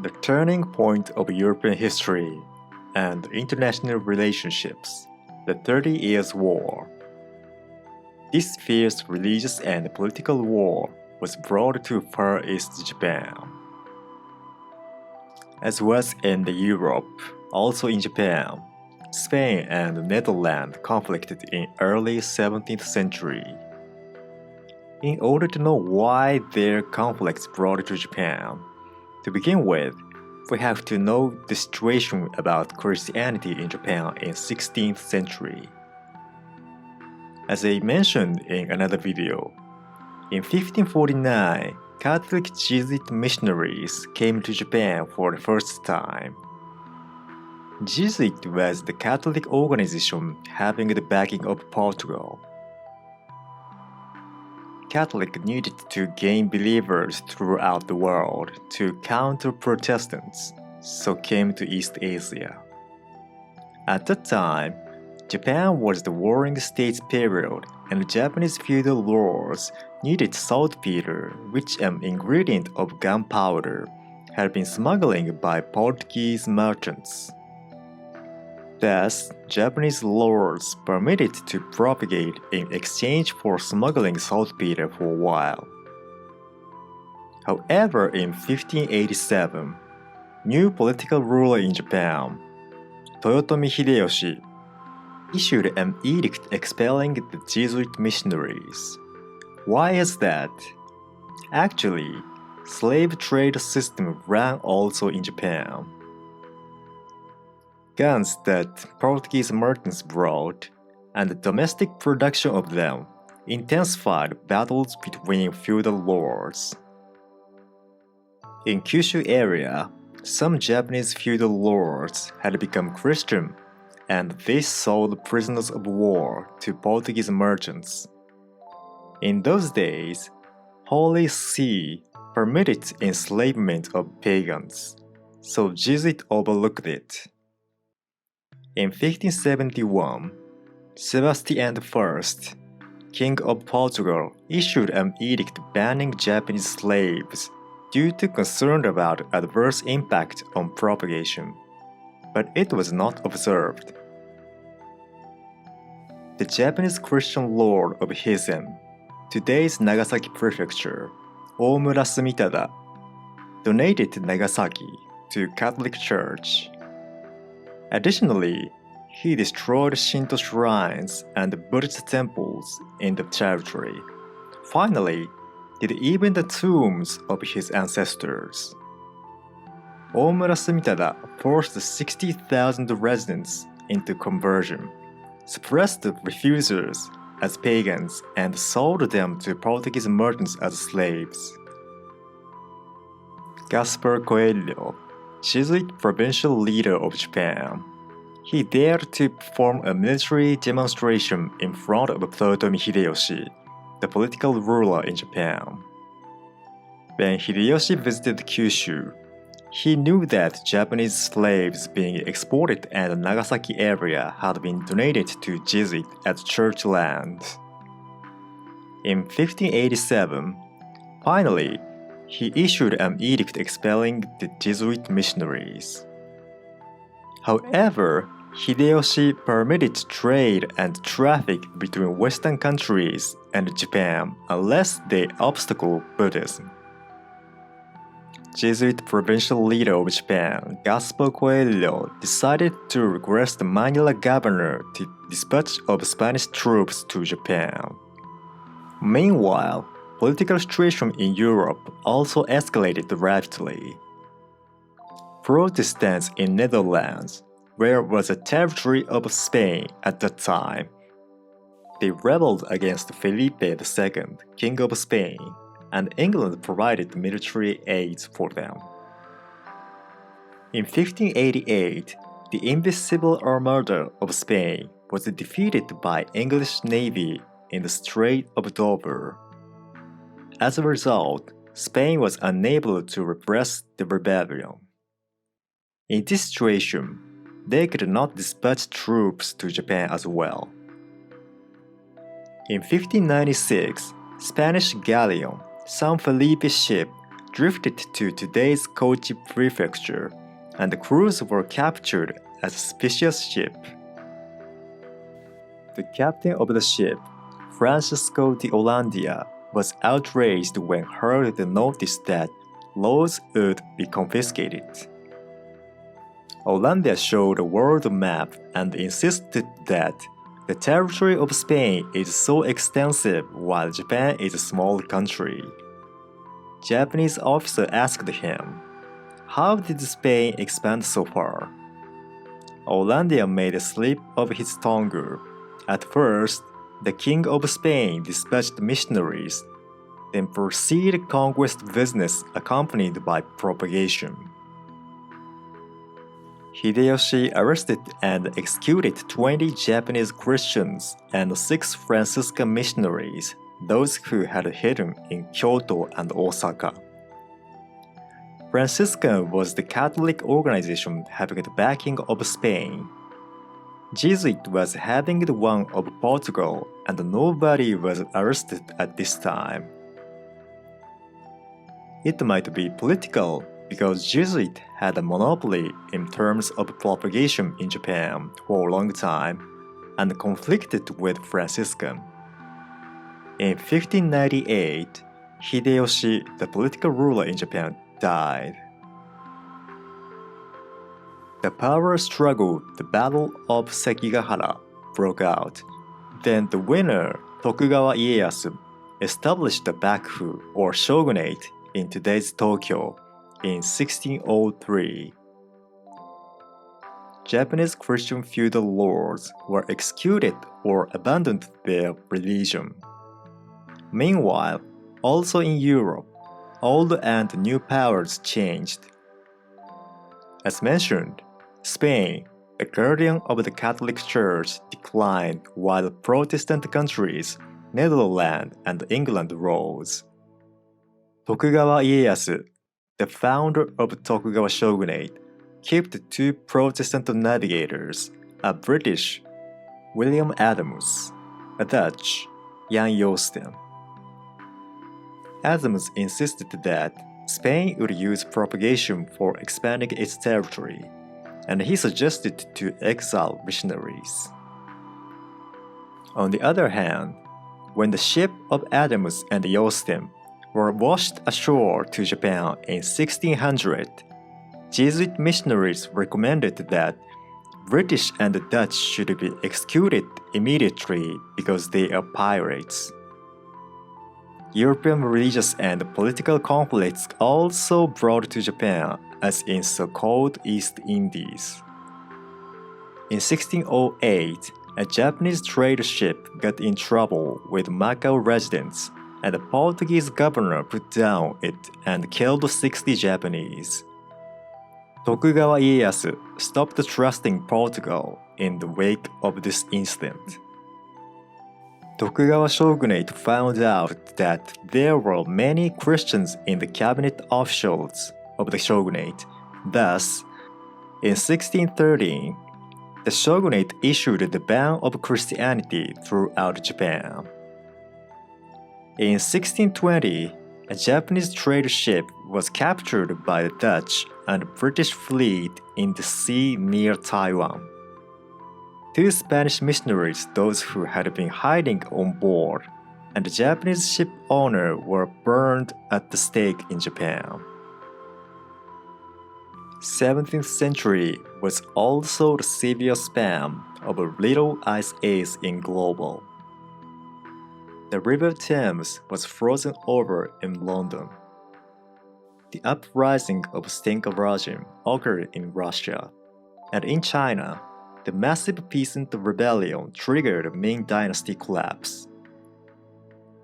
the turning point of European history and international relationships, the 30 Years' War. This fierce religious and political war was brought to Far East Japan. As was in Europe, also in Japan, Spain and the Netherlands conflicted in early 17th century. In order to know why their conflicts brought to Japan, to begin with, we have to know the situation about Christianity in Japan in 16th century. As I mentioned in another video, in 1549, Catholic Jesuit missionaries came to Japan for the first time. Jesuit was the Catholic organization having the backing of Portugal. Catholic needed to gain believers throughout the world to counter Protestants, so came to East Asia. At that time, Japan was the warring states period and Japanese feudal lords needed saltpeter, which an ingredient of gunpowder, had been smuggled by Portuguese merchants. Thus, Japanese lords permitted to propagate in exchange for smuggling saltpeter for a while. However, in 1587, new political ruler in Japan, Toyotomi Hideyoshi, issued an edict expelling the Jesuit missionaries. Why is that? Actually, slave trade system ran also in Japan. Guns that Portuguese merchants brought, and the domestic production of them, intensified battles between feudal lords. In Kyushu area, some Japanese feudal lords had become Christian, and they sold prisoners of war to Portuguese merchants. In those days, Holy See permitted enslavement of pagans, so Jesuit overlooked it. In 1571, Sebastian I, King of Portugal, issued an edict banning Japanese slaves due to concern about adverse impact on propagation, but it was not observed. The Japanese Christian lord of Hizen, today's Nagasaki Prefecture, Omura Sumitada, donated Nagasaki to Catholic Church. Additionally, he destroyed Shinto shrines and Buddhist temples in the territory. Finally, did even the tombs of his ancestors. Omura Sumitada forced 60,000 residents into conversion, suppressed the refusers as pagans, and sold them to Portuguese merchants as slaves. Gaspar Coelho, Jesuit provincial leader of Japan, he dared to perform a military demonstration in front of Toyotomi Hideyoshi, the political ruler in Japan. When Hideyoshi visited Kyushu, he knew that Japanese slaves being exported at the Nagasaki area had been donated to Jesuit as church land. In 1587, finally, he issued an edict expelling the Jesuit missionaries. However, Hideyoshi permitted trade and traffic between Western countries and Japan unless they obstacle Buddhism. Jesuit provincial leader of Japan, Gaspar Coelho, decided to request the Manila governor to dispatch of Spanish troops to Japan. Meanwhile, political situation in Europe also escalated rapidly. Protestants in Netherlands, where was a territory of Spain at that time, they rebelled against Felipe II, King of Spain, and England provided military aid for them. In 1588, the Invincible Armada of Spain was defeated by English Navy in the Strait of Dover. As a result, Spain was unable to repress the rebellion. In this situation, they could not dispatch troops to Japan as well. In 1596, Spanish galleon San Felipe ship drifted to today's Kochi Prefecture, and the crews were captured as a suspicious ship. The captain of the ship, Francisco de Hollandia, was outraged when heard the notice that laws would be confiscated. Hollandia showed a world map and insisted that the territory of Spain is so extensive while Japan is a small country. Japanese officer asked him, "How did Spain expand so far?" Hollandia made a slip of his tongue. At first, the King of Spain dispatched missionaries, then proceeded conquest business accompanied by propagation. Hideyoshi arrested and executed 20 Japanese Christians and 6 Franciscan missionaries, those who had hidden in Kyoto and Osaka. Franciscan was the Catholic organization having the backing of Spain. Jesuit was having the one of Portugal, and nobody was arrested at this time. It might be political because Jesuit had a monopoly in terms of propagation in Japan for a long time and conflicted with Franciscan. In 1598, Hideyoshi, the political ruler in Japan, died. The power struggle, the Battle of Sekigahara, broke out. Then the winner, Tokugawa Ieyasu, established the Bakufu or shogunate in today's Tokyo in 1603. Japanese Christian feudal lords were executed or abandoned their religion. Meanwhile, also in Europe, old and new powers changed. As mentioned, Spain, the guardian of the Catholic Church, declined while Protestant countries, Netherland and England, rose. Tokugawa Ieyasu, the founder of Tokugawa shogunate, kept 2 Protestant navigators, a British, William Adams, a Dutch, Jan Joosten. Adams insisted that Spain would use propagation for expanding its territory, and he suggested to exile missionaries. On the other hand, when the ship of Adams and Joosten were washed ashore to Japan in 1600, Jesuit missionaries recommended that British and Dutch should be executed immediately because they are pirates. European religious and political conflicts also brought to Japan, as in so-called East Indies. In 1608, a Japanese trade ship got in trouble with Macau residents, and the Portuguese governor put down it and killed 60 Japanese. Tokugawa Ieyasu stopped trusting Portugal in the wake of this incident. Tokugawa shogunate found out that there were many Christians in the cabinet officials of the shogunate. Thus, in 1613, the shogunate issued the ban of Christianity throughout Japan. In 1620, a Japanese trade ship was captured by the Dutch and British fleet in the sea near Taiwan. 2 Spanish missionaries, those who had been hiding on board, and the Japanese ship owner were burned at the stake in Japan. 17th century was also the severe span of a little ice age in global. The River Thames was frozen over in London. The uprising of Stenkavragin occurred in Russia, and in China, the massive peasant rebellion triggered Ming Dynasty collapse.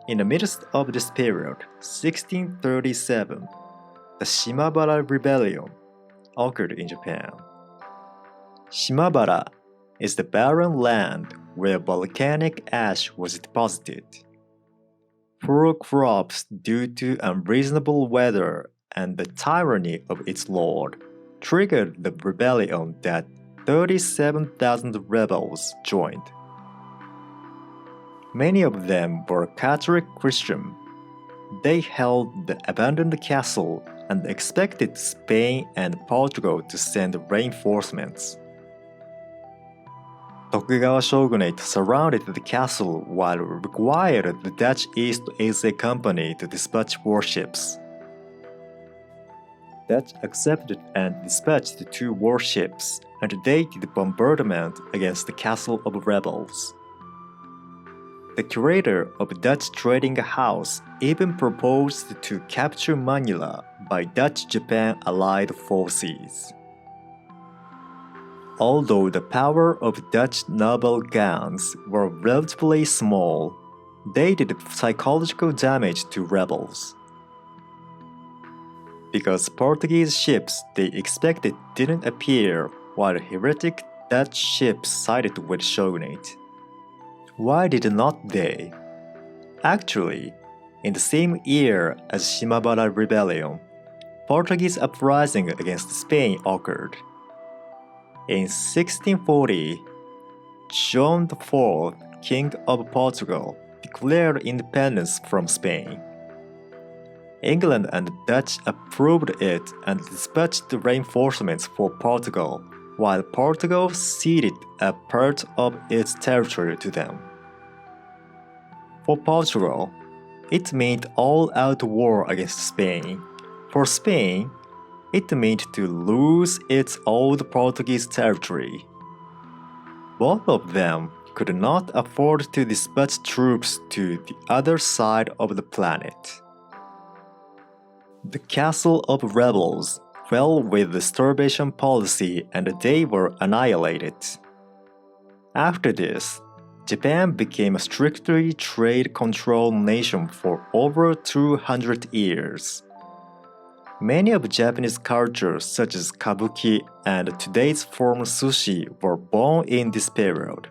In the midst of this period, 1637, the Shimabara Rebellion occurred in Japan. Shimabara is the barren land where volcanic ash was deposited. Poor crops due to unreasonable weather and the tyranny of its lord triggered the rebellion that 37,000 rebels joined. Many of them were Catholic Christian. They held the abandoned castle and expected Spain and Portugal to send reinforcements. Tokugawa shogunate surrounded the castle while required the Dutch East Asia Company to dispatch warships. Dutch accepted and dispatched 2 warships, and they did bombardment against the castle of rebels. The curator of Dutch trading house even proposed to capture Manila by Dutch-Japan allied forces. Although the power of Dutch naval guns were relatively small, they did psychological damage to rebels. Because Portuguese ships they expected didn't appear, while heretic Dutch ships sided with shogunate. Why did not they? Actually, in the same year as Shimabara Rebellion, Portuguese uprising against Spain occurred. In 1640, John IV, King of Portugal, declared independence from Spain. England and Dutch approved it and dispatched reinforcements for Portugal, while Portugal ceded a part of its territory to them. For Portugal, it meant all-out war against Spain. For Spain, it meant to lose its old Portuguese territory. Both of them could not afford to dispatch troops to the other side of the planet. The castle of rebels fell with the starvation policy and they were annihilated. After this, Japan became a strictly trade-controlled nation for over 200 years. Many of Japanese cultures such as kabuki and today's form sushi were born in this period.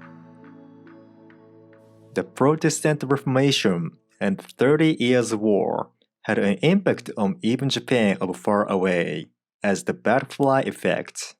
The Protestant Reformation and 30 Years' War had an impact on even Japan of far away, as the butterfly effect.